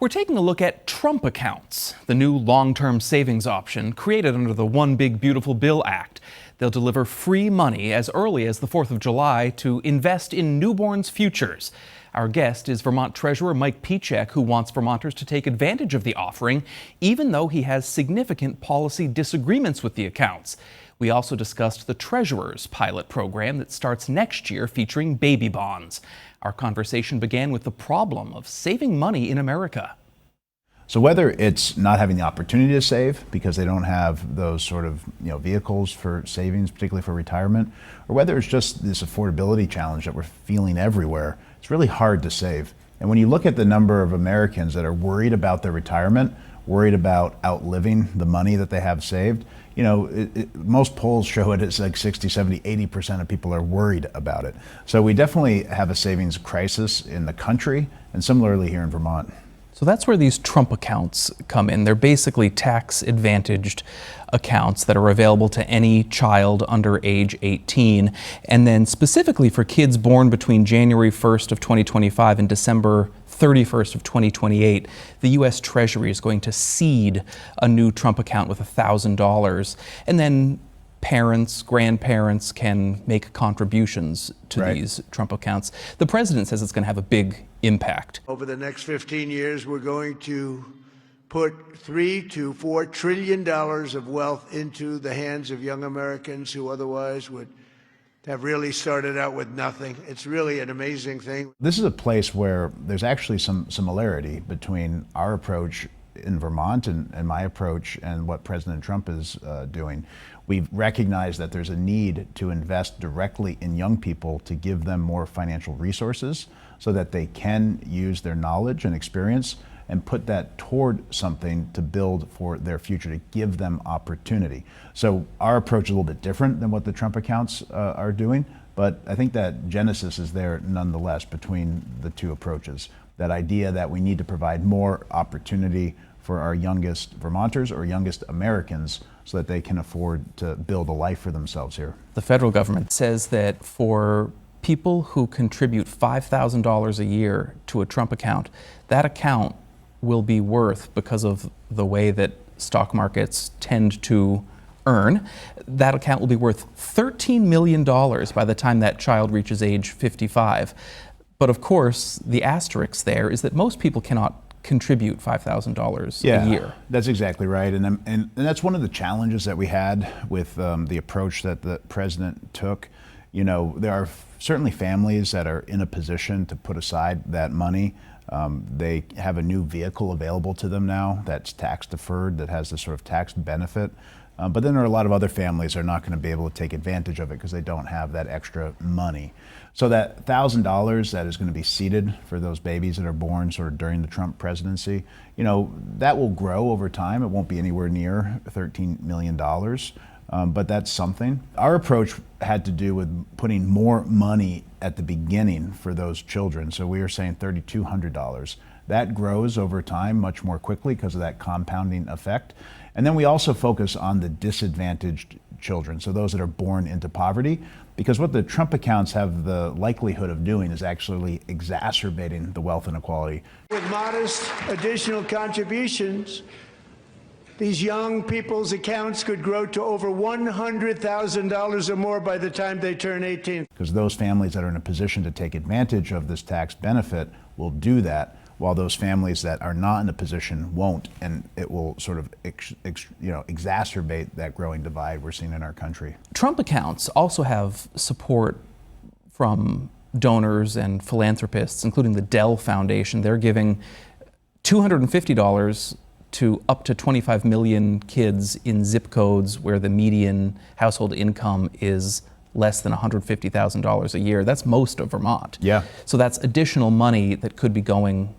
We're taking a look at Trump accounts, the new long-term savings option created under the One Big Beautiful Bill Act. They'll deliver free money as early as the 4th of July to invest in newborns' futures. Our guest is Vermont Treasurer Mike Pieciak, who wants Vermonters to take advantage of the offering, even though he has significant policy disagreements with the accounts. We also discussed the Treasurer's pilot program that starts next year featuring baby bonds. Our conversation began with the problem of saving money in America. So whether it's not having the opportunity to save because they don't have those sort of vehicles for savings, particularly for retirement, or whether it's just this affordability challenge that we're feeling everywhere, it's really hard to save. And when you look at the number of Americans that are worried about their retirement, worried about outliving the money that they have saved, most polls show it's like 60, 70, 80% of people are worried about it. So we definitely have a savings crisis in the country, and similarly here in Vermont. So that's where these Trump accounts come in. They're basically tax-advantaged accounts that are available to any child under age 18. And then specifically for kids born between January 1st of 2025 and December 31st of 2028, the U.S. Treasury is going to seed a new Trump account with $1,000. And then parents, grandparents can make contributions to these Trump accounts. The president says it's going to have a big impact. Over the next 15 years, we're going to put $3 to $4 trillion of wealth into the hands of young Americans who otherwise would have really started out with nothing. It's really an amazing thing. This is a place where there's actually some similarity between our approach in Vermont and my approach and what President Trump is doing. We've recognized that there's a need to invest directly in young people to give them more financial resources so that they can use their knowledge and experience and put that toward something to build for their future, to give them opportunity. So our approach is a little bit different than what the Trump accounts are doing, but I think that genesis is there nonetheless between the two approaches. That idea that we need to provide more opportunity for our youngest Vermonters or youngest Americans so that they can afford to build a life for themselves here. The federal government says that for people who contribute $5,000 a year to a Trump account, that account will be worth, because of the way that stock markets tend to earn, that account will be worth $13 million by the time that child reaches age 55. But of course, the asterisk there is that most people cannot contribute $5,000 a year. That's exactly right. And that's one of the challenges that we had with the approach that the president took. There are certainly families that are in a position to put aside that money. They have a new vehicle available to them now that's tax deferred, that has this sort of tax benefit. But then there are a lot of other families that are not going to be able to take advantage of it because they don't have that extra money. So that $1,000 that is going to be seeded for those babies that are born sort of during the Trump presidency, that will grow over time. It won't be anywhere near $13 million. But that's something. Our approach had to do with putting more money at the beginning for those children. So we are saying $3,200. That grows over time much more quickly because of that compounding effect. And then we also focus on the disadvantaged children, so those that are born into poverty, because what the Trump accounts have the likelihood of doing is actually exacerbating the wealth inequality. With modest additional contributions, these young people's accounts could grow to over $100,000 or more by the time they turn 18. Because those families that are in a position to take advantage of this tax benefit will do that, while those families that are not in a position won't, and it will sort of exacerbate that growing divide we're seeing in our country. Trump accounts also have support from donors and philanthropists, including the Dell Foundation. They're giving $250 to up to 25 million kids in zip codes where the median household income is less than $150,000 a year. That's most of Vermont. Yeah. So that's additional money that could be going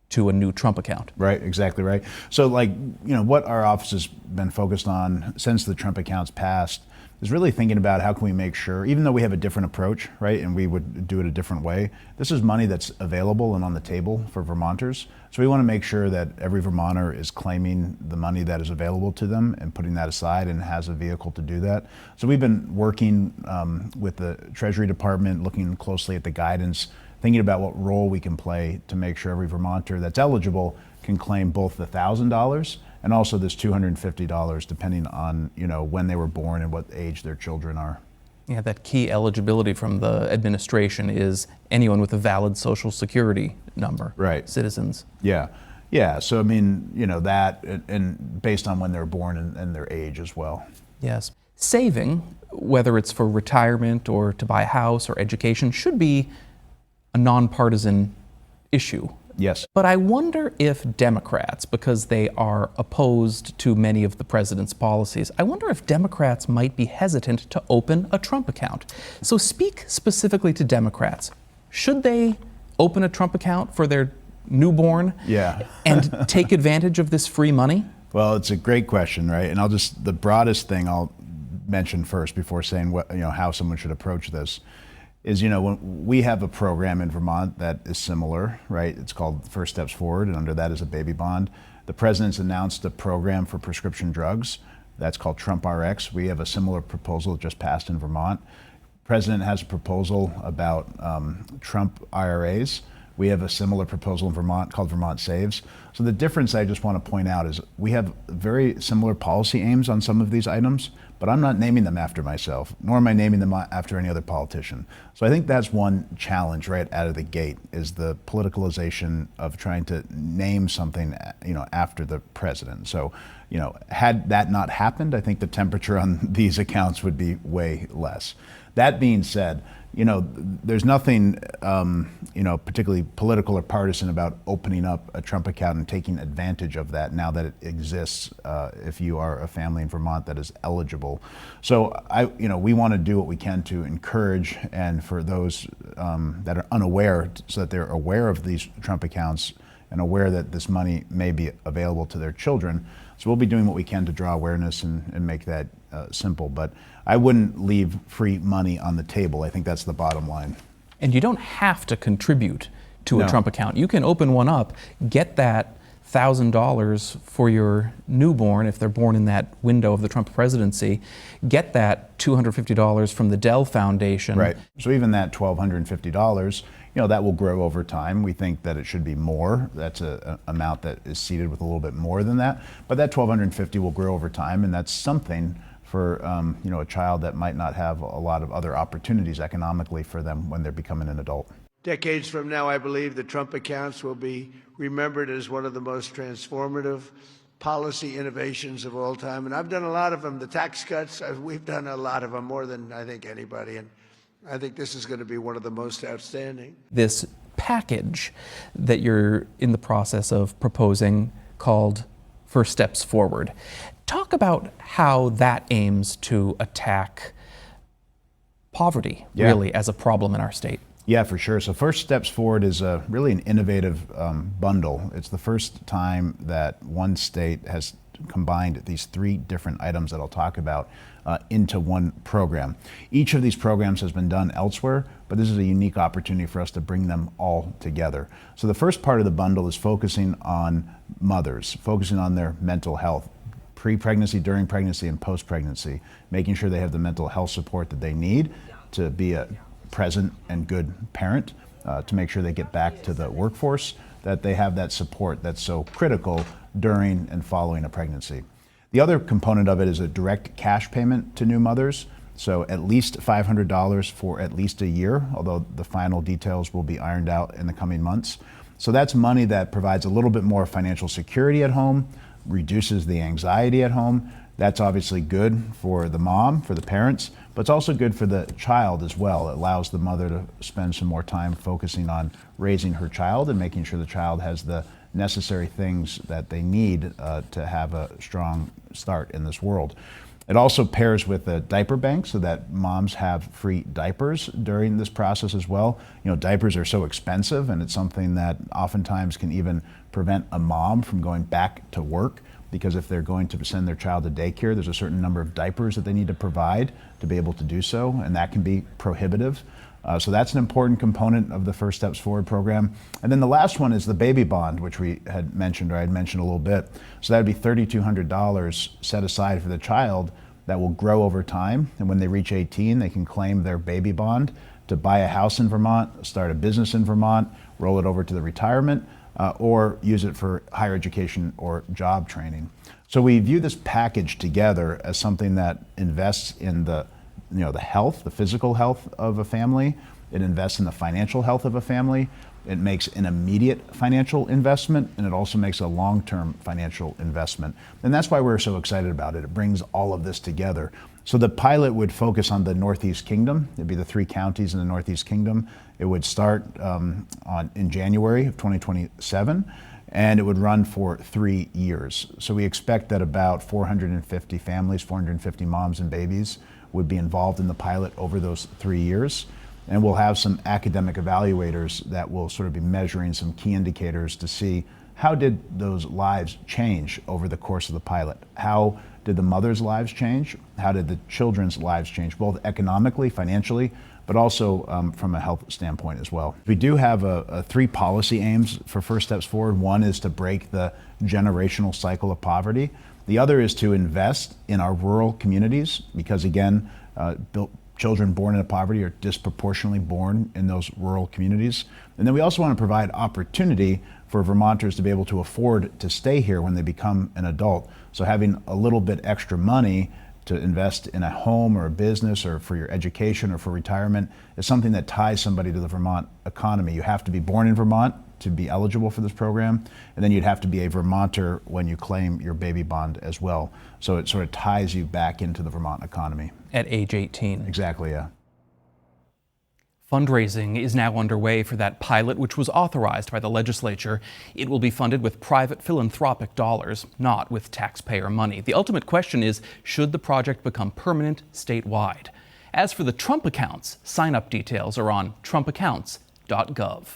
to a new Trump account. Right, exactly right. So what our office has been focused on since the Trump accounts passed is really thinking about how can we make sure, even though we have a different approach, right, and we would do it a different way, this is money that's available and on the table for Vermonters. So we want to make sure that every Vermonter is claiming the money that is available to them and putting that aside and has a vehicle to do that. So we've been working with the Treasury Department, looking closely at the guidance thinking about what role we can play to make sure every Vermonter that's eligible can claim both the $1,000 and also this $250, depending on when they were born and what age their children are. Yeah, that key eligibility from the administration is anyone with a valid Social Security number. Right. Citizens. Yeah. Yeah. So, I mean, that, and based on when they're born and their age as well. Yes. Saving, whether it's for retirement or to buy a house or education, should be a nonpartisan issue. Yes. But I wonder if Democrats, because they are opposed to many of the president's policies, I wonder if Democrats might be hesitant to open a Trump account. So speak specifically to Democrats. Should they open a Trump account for their newborn and take advantage of this free money? Well, it's a great question, right? And the broadest thing I'll mention first before saying how someone should approach this is, when we have a program in Vermont that is similar, right? It's called First Steps Forward, and under that is a baby bond. The president's announced a program for prescription drugs that's called Trump RX. We have a similar proposal that just passed in Vermont. The president has a proposal about Trump IRAs. We have a similar proposal in Vermont called Vermont Saves. So the difference I just want to point out is we have very similar policy aims on some of these items, but I'm not naming them after myself, nor am I naming them after any other politician. So I think that's one challenge right out of the gate, is the politicalization of trying to name something, after the president. So, had that not happened, I think the temperature on these accounts would be way less. That being said, there's nothing, particularly political or partisan about opening up a Trump account and taking advantage of that now that it exists, if you are a family in Vermont that is eligible. So we want to do what we can to encourage, and for those that are unaware, so that they're aware of these Trump accounts and aware that this money may be available to their children. So we'll be doing what we can to draw awareness and make that simple. But I wouldn't leave free money on the table. I think that's the bottom line. And you don't have to contribute to a Trump account. You can open one up, get that $1,000 for your newborn if they're born in that window of the Trump presidency, get that $250 from the Dell Foundation. Right. So even that $1,250, that will grow over time. We think that it should be more. That's an amount that is seeded with a little bit more than that. But that $1,250 will grow over time, and that's something for a child that might not have a lot of other opportunities economically for them when they're becoming an adult. Decades from now, I believe the Trump accounts will be remembered as one of the most transformative policy innovations of all time. And I've done a lot of them. The tax cuts, we've done a lot of them, more than I think anybody. And I think this is going to be one of the most outstanding. This package that you're in the process of proposing, called First Steps Forward, talk about how that aims to attack poverty, really, as a problem in our state. Yeah, for sure. So First Steps Forward is really an innovative bundle. It's the first time that one state has combined these three different items that I'll talk about into one program. Each of these programs has been done elsewhere, but this is a unique opportunity for us to bring them all together. So the first part of the bundle is focusing on mothers, focusing on their mental health, pre-pregnancy, during pregnancy, and post-pregnancy, making sure they have the mental health support that they need to be a present and good parent, to make sure they get back to the workforce, that they have that support that's so critical during and following a pregnancy. The other component of it is a direct cash payment to new mothers, so at least $500 for at least a year, although the final details will be ironed out in the coming months. So that's money that provides a little bit more financial security at home, reduces the anxiety at home. That's obviously good for the mom, for the parents, but it's also good for the child as well. It allows the mother to spend some more time focusing on raising her child and making sure the child has the necessary things that they need to have a strong start in this world. It also pairs with a diaper bank so that moms have free diapers during this process as well. Diapers are so expensive, and it's something that oftentimes can even prevent a mom from going back to work, because if they're going to send their child to daycare, there's a certain number of diapers that they need to provide to be able to do so, and that can be prohibitive. So that's an important component of the First Steps Forward program. And then the last one is the baby bond, which we had mentioned, or I had mentioned a little bit. So that would be $3,200 set aside for the child that will grow over time. And when they reach 18, they can claim their baby bond. to buy a house in Vermont, start a business in Vermont, roll it over to the retirement, or use it for higher education or job training. So we view this package together as something that invests in the health, the physical health of a family. It invests in the financial health of a family. It makes an immediate financial investment, and it also makes a long-term financial investment. And that's why we're so excited about it. It brings all of this together. So the pilot would focus on the Northeast Kingdom. It'd be the 3 counties in the Northeast Kingdom. It would start in January of 2027, and it would run for 3 years. So we expect that about 450 families, 450 moms and babies would be involved in the pilot over those 3 years. And we'll have some academic evaluators that will sort of be measuring some key indicators to see how did those lives change over the course of the pilot? How did the mothers' lives change? How did the children's lives change, both economically, financially, but also from a health standpoint as well? We do have 3 policy aims for First Steps Forward. One is to break the generational cycle of poverty. The other is to invest in our rural communities because, again, children born into poverty are disproportionately born in those rural communities. And then we also want to provide opportunity for Vermonters to be able to afford to stay here when they become an adult. So having a little bit extra money to invest in a home or a business or for your education or for retirement is something that ties somebody to the Vermont economy. You have to be born in Vermont to be eligible for this program, and then you'd have to be a Vermonter when you claim your baby bond as well. So it sort of ties you back into the Vermont economy. At age 18. Exactly, yeah. Fundraising is now underway for that pilot, which was authorized by the legislature. It will be funded with private philanthropic dollars, not with taxpayer money. The ultimate question is, should the project become permanent statewide? As for the Trump accounts, sign-up details are on trumpaccounts.gov.